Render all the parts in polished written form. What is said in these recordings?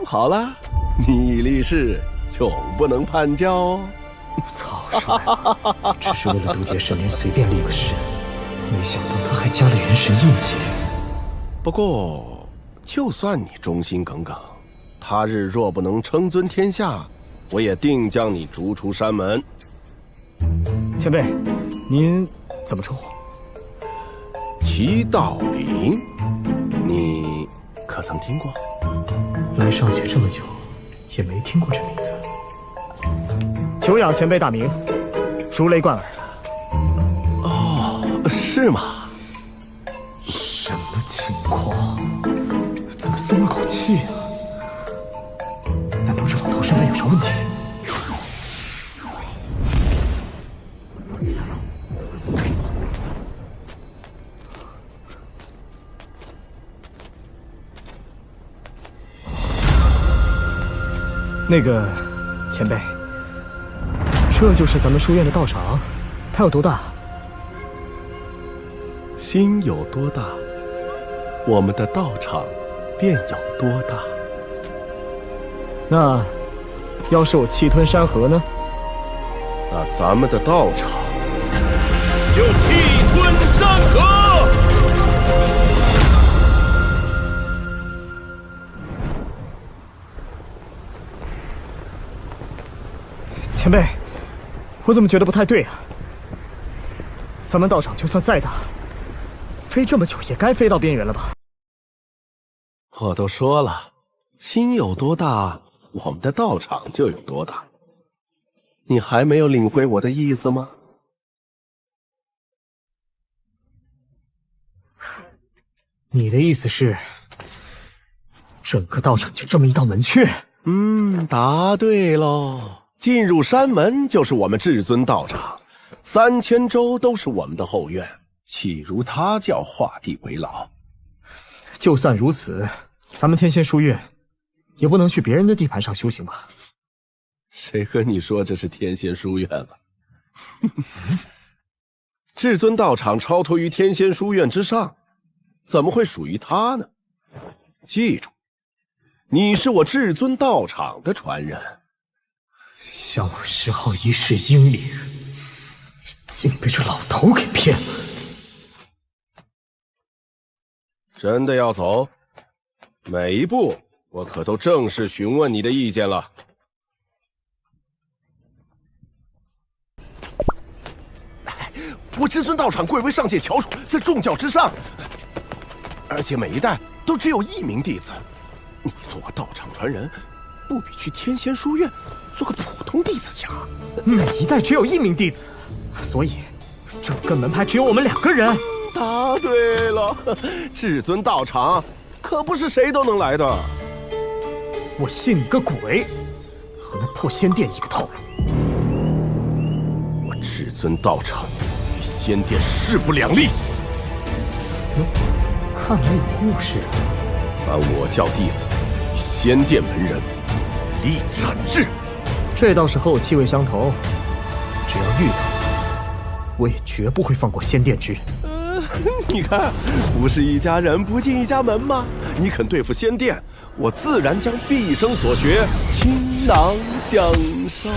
好了，你立誓永不能叛教哦。草率，只是为了渡劫神莲随便立个誓，没想到他还加了元神印记。不过，就算你忠心耿耿，他日若不能称尊天下，我也定将你逐出山门。前辈，您怎么称呼？齐道林，你可曾听过？来上学这么久，也没听过这名字。久仰前辈大名，如雷贯耳。哦，是吗？什么情况？怎么松了口气啊？难道这老头身份有啥问题？那个前辈，这就是咱们书院的道场，它有多大？心有多大，我们的道场便有多大。那要是我气吞山河呢？那咱们的道场就气吞山河。前辈，我怎么觉得不太对啊？咱们道场就算再大，飞这么久也该飞到边缘了吧？我都说了，心有多大，我们的道场就有多大。你还没有领会我的意思吗？你的意思是，整个道场就这么一道门阙？答对喽。进入山门就是我们至尊道场，3000州都是我们的后院，岂如他教画地为牢？就算如此，咱们天仙书院也不能去别人的地盘上修行吧？谁和你说这是天仙书院了？至尊道场超脱于天仙书院之上，怎么会属于他呢？记住，你是我至尊道场的传人。向我10号1世英灵，竟被这老头给骗了。真的要走？每一步我可都正式询问你的意见了。我至尊道场贵为上界翘楚，在众教之上，而且每一代都只有1名弟子。你做个道场传人，不比去天仙书院做个普通弟子强。每一代只有1名弟子，所以整个门派只有我们2个人。答对了，至尊道场可不是谁都能来的。我信你个鬼！和那破仙殿一个套路。我至尊道场与仙殿势不两立。看来有故事。凡我教弟子与仙殿门人立斩制。这倒是和我气味相投，只要遇到，我也绝不会放过仙殿之人。你看，不是一家人不进一家门吗？你肯对付仙殿，我自然将毕生所学倾囊相授。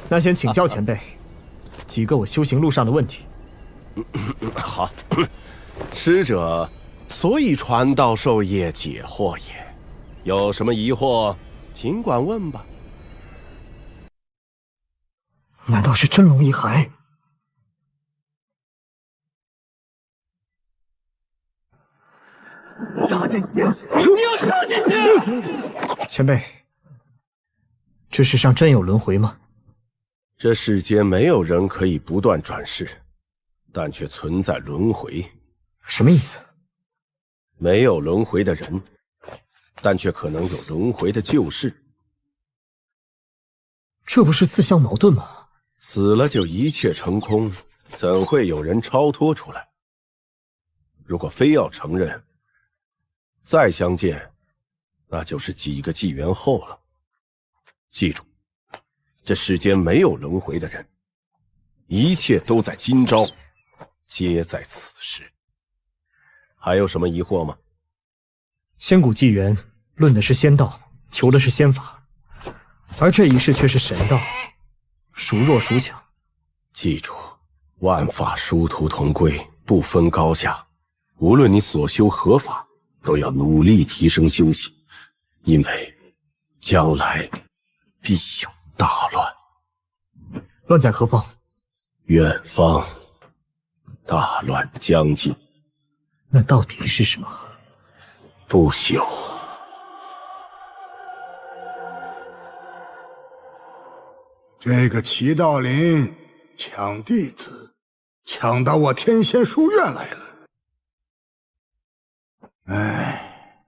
那先请教前辈几个我修行路上的问题。好，师者所以传道授业解惑也，有什么疑惑尽管问吧。难道是真龙一骸？杀进去！你要杀进去！前辈，这世上真有轮回吗？这世间没有人可以不断转世，但却存在轮回。什么意思？没有轮回的人，但却可能有轮回的旧事。这不是自相矛盾吗？死了就一切成空，怎会有人超脱出来？如果非要承认，再相见，那就是几个纪元后了。记住，这世间没有轮回的人，一切都在今朝，皆在此时。还有什么疑惑吗？仙古纪元论的是仙道，求的是仙法，而这一世却是神道，孰弱孰强？记住，万法殊途同归，不分高下。无论你所修何法，都要努力提升修行，因为将来必有大乱。乱在何方？远方，大乱将近。那到底是什么？不朽。这个齐道林抢弟子，抢到我天仙书院来了。哎，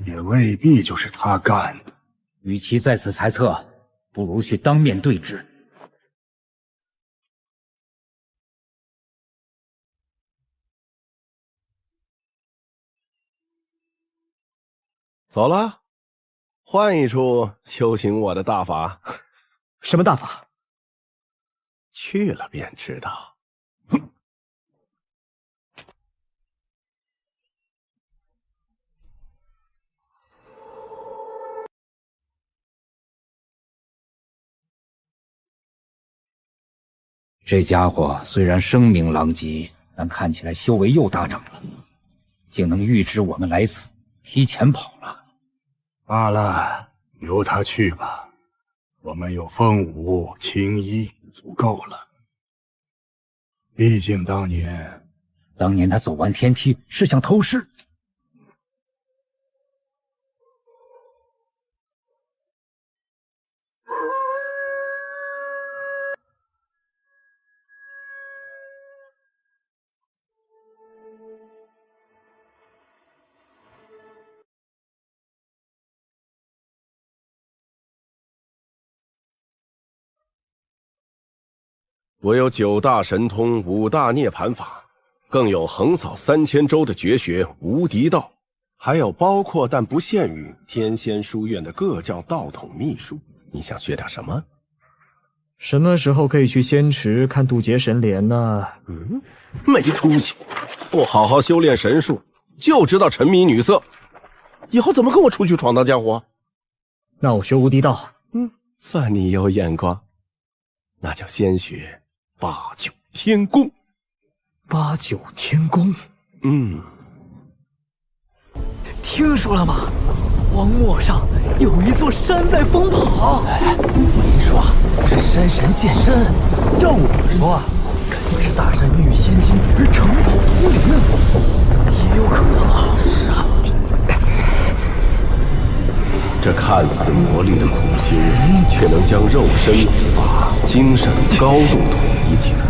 也未必就是他干的。与其在此猜测，不如去当面对质。走了，换一处修行我的大法。什么大法？去了便知道。这家伙虽然声名狼藉，但看起来修为又大涨了，竟能预知我们来此，提前跑了。罢了，由他去吧。我们有风舞、青衣，足够了。毕竟当年他走完天梯是想偷师。我有9大神通、5大涅槃法，更有横扫3000州的绝学无敌道，还有包括但不限于天仙书院的各教道统秘术。你想学点什么？什么时候可以去仙池看渡劫神莲呢？没出息，不好好修炼神术，就知道沉迷女色，以后怎么跟我出去闯荡江湖？那我学无敌道。算你有眼光，那就先学八九天宫。八九天宫？听说了吗？荒漠上有一座山在疯跑。你说是山神现身，要我说，肯定是大山孕育仙精而长跑浮云，也有可能啊。是啊，这看似魔力的苦修，却能将肉身、法、精神高度统一起来。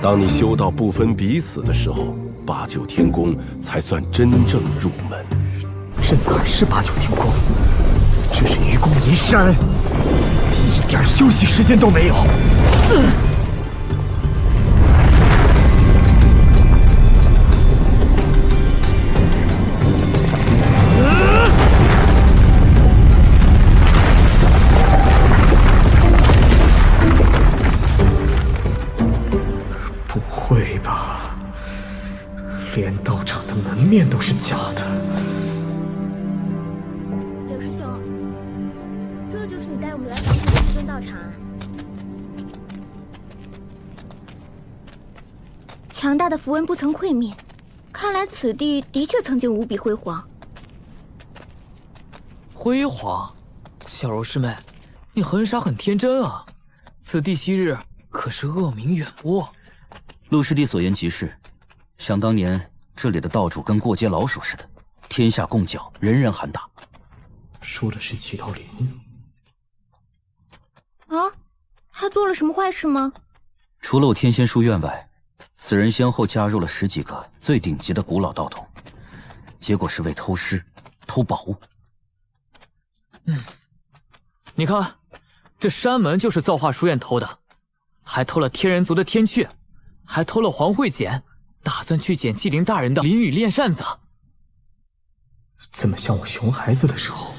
当你修到不分彼此的时候，八九天宫才算真正入门。这哪是八九天宫？这是愚公移山，一点休息时间都没有。不会吧？连道场的门面都是假的。柳师兄，这就是你带我们来访问的这间道场。强大的符文不曾溃灭，看来此地的确曾经无比辉煌。辉煌？小柔师妹，你很傻很天真啊！此地昔日可是恶名远播。陆师弟所言极是，想当年这里的道主跟过街老鼠似的，天下共搅，人人喊打。说的是祁道林啊？他做了什么坏事吗？除了我天仙书院外，此人先后加入了10几个最顶级的古老道统，结果是为偷师、偷宝物。你看，这山门就是造化书院偷的，还偷了天人族的天阙，还偷了黄慧简，打算去捡纪灵大人的灵羽炼扇子。怎么像我熊孩子的时候？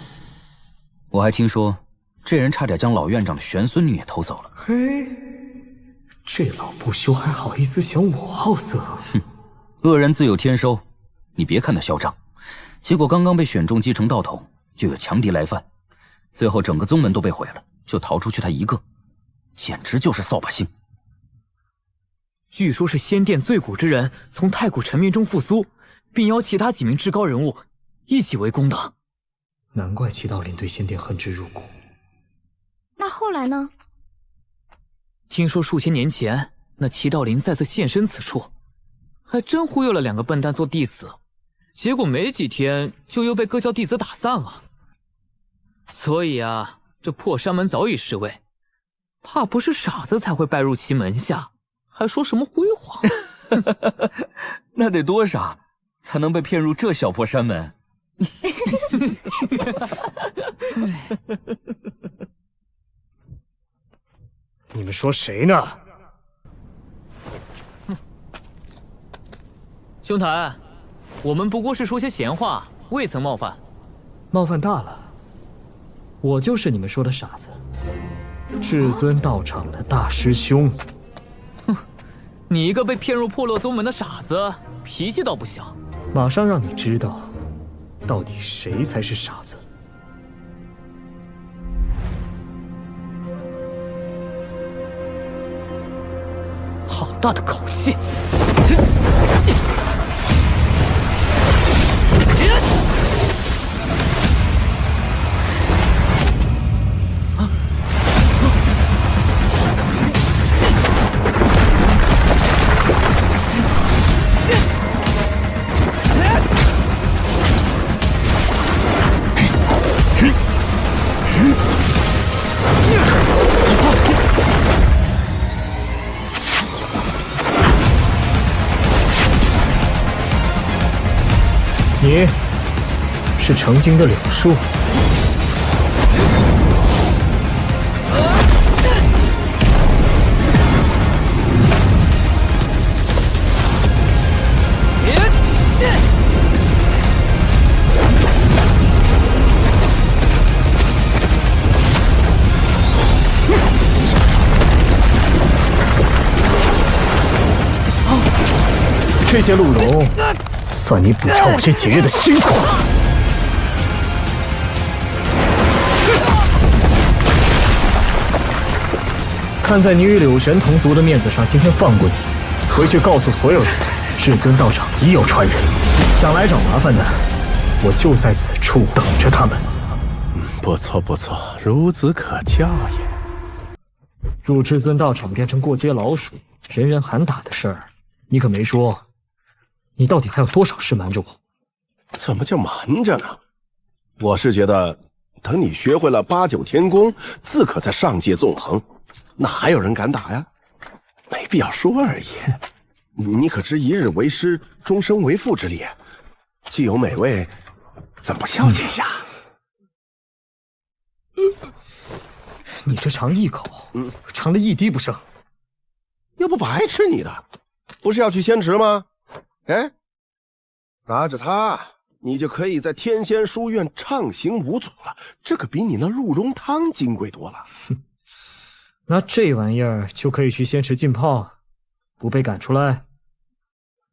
我还听说，这人差点将老院长的玄孙女也偷走了。嘿，这老不休还好意思嫌我好色？恶人自有天收，你别看他嚣张，结果刚刚被选中继承道统，就有强敌来犯，最后整个宗门都被毁了，就逃出去他一个，简直就是扫把星。据说是仙殿最古之人从太古沉面中复苏，并邀其他几名至高人物一起围攻的。难怪祁道林对仙殿恨之入骨。那后来呢？听说数千年前，那祁道林再次现身此处，还真忽悠了2个笨蛋做弟子，结果没几天就又被各教弟子打散了。所以啊，这破山门早已失位，怕不是傻子才会拜入其门下，还说什么辉煌。那得多傻才能被骗入这小破山门？你们说谁呢？兄台，我们不过是说些闲话，未曾冒犯。冒犯大了，我就是你们说的傻子，至尊道场的大师兄。哼，你一个被骗入破落宗门的傻子，脾气倒不小。马上让你知道，到底谁才是傻子。好大的口气！你是成精的柳树。这些鹿茸，算你补偿我这几日的辛苦。看在你与柳神同族的面子上，今天放过你。回去告诉所有人，至尊道场已有传人，想来找麻烦的，我就在此处等着他们。不错不错，孺子可教也。入至尊道场变成过街老鼠，人人喊打的事儿，你可没说。你到底还有多少事瞒着我？怎么叫瞒着呢？我是觉得，等你学会了8、9天功，自可在上界纵横，哪还有人敢打呀？没必要说而已。你可知一日为师，终身为父之理？既有美味，怎不孝敬一下？你这尝一口，尝了一滴不剩，要不白吃你的。不是要去仙池吗？哎，拿着它，你就可以在天仙书院畅行无阻了。这可比你那鹿茸汤金贵多了。拿这玩意儿就可以去仙池浸泡，不被赶出来？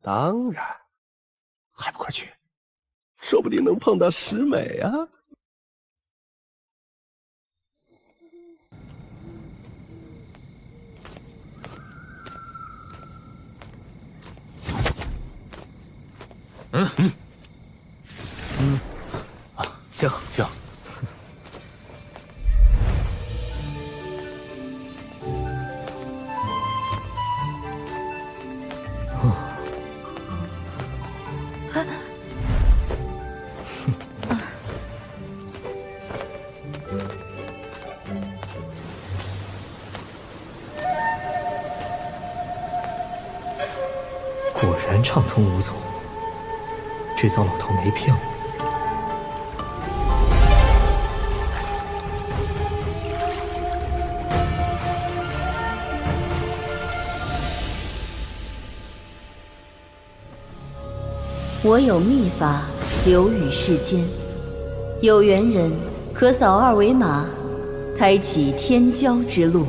当然，还不快去，说不定能碰到石美啊。请。果然畅通无阻，这糟老头没骗我。我有秘法流于世间，有缘人可扫2维码，开启天骄之路。